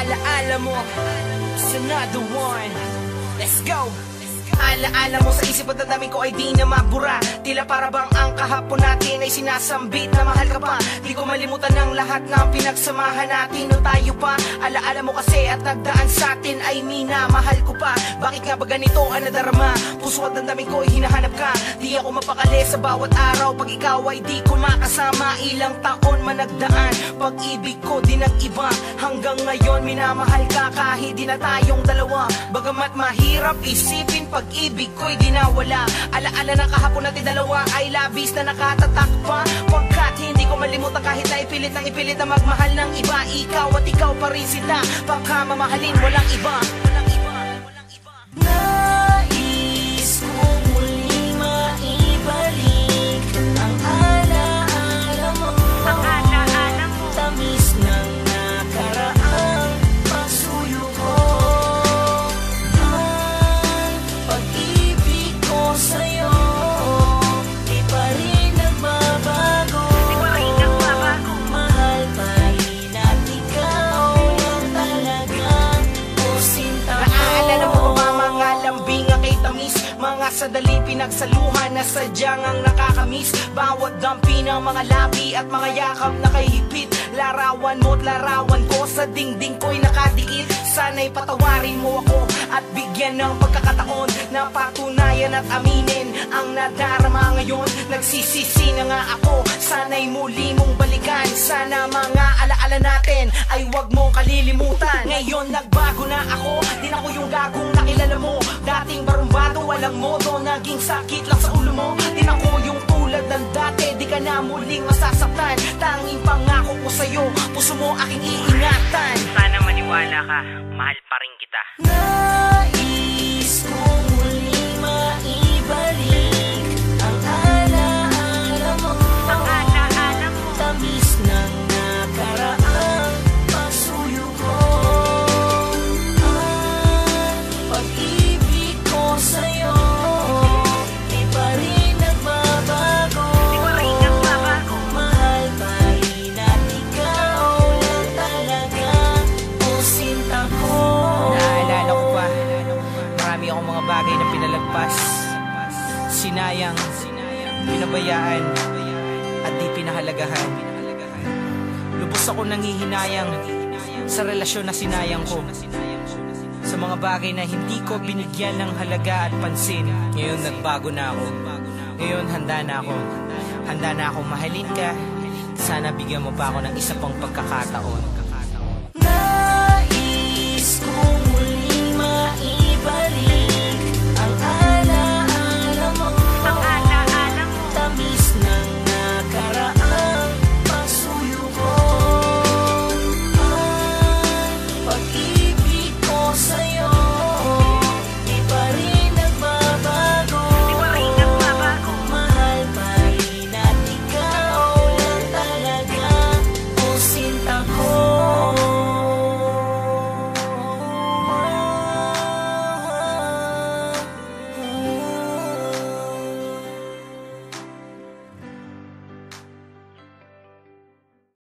Alaala mo, it's another one. Let's go. Alaala mo sa isip at damdamin ko ay di na mabura. Tila para bang ang kahapon natin ay sinasambit na mahal ka pa. Di ko malimutan ang lahat na pinagsamahan natin nung tayo pa. Alaala mo kasi at nagdaan sa atin ay minamahal ko pa. Bakit nga ba ganito ang nadarama? Puso at damdamin ko ay hinahanap ka. Di ako mapakali sa bawat araw pag ikaw ay di ko makasama. Ilang taon man nagdaan, pag-ibig ko di nag-iba. Hanggang ngayon minamahal ka kahit di na tayong dalawa. Bagamat mahirap isipin, pag-ibig ko'y di nawala. Alaala ng kahapon natin dalawa ay labis na nakatatak pa. Pagkat hindi ko malimutan kahit na ipilit na magmahal ng iba. Ikaw at ikaw pa rin sila, baka mamahalin walang iba. Nais kong muling maibalik ang alaala mo, tamis ng nakaraang pagsuyo ko. Pag-ibig ko sa'yo di pa rin nagbabago. Mahal pa rin at ikaw lang talaga o sinta ko. Naalala mo ba mga lambing kay tamis, mga sadali pinagsaluhan na sadyang ang nakakamiss. Bawat dampi ng mga labi at mga yakap na kay hipit. Larawan mo't larawan ko sa dingding ko'y nakadikit. Sana'y patawarin mo ako at bigyan ng pagkakataon na patunayan at aminin ang nadarama ngayon. Nagsisisi na nga ako, sana'y muli mong balikan. Sana mga alaala natin ay wag mong kalilimutan. Ngayon nagbago na ako, din ako yung gagong nakilala mo. Dating barumbado, walang modo, naging sakit lang sa ulo mo. Din ako yung tulad ng dati, di ka na muling masasaktan. Tanging pangako ko sa'yo, puso mo aking iingatan. Sana maniwala ka, mahal pa rin kita. Nais kong muling maibalik ang alaala mo, tamis ng nakaraang pagsuyo ko. Pag-ibig ko sa'yo di pa rin nagbabago. Mahal pa rin at ikaw lang talaga o sinta ko. Naalala ko pa, marami akong mga bagay na pinalagpas, sinayang, pinabayaan at di pinahalagahan. Lubos ako nanghihinayang sa relasyon na sinayang ko, sa mga bagay na hindi ko binigyan ng halaga at pansin. Ngayon nagbago na ako. Ngayon handa na ako. Handa na akong mahalin ka. Sana bigyan mo pa ako ng isa pang pagkakataon.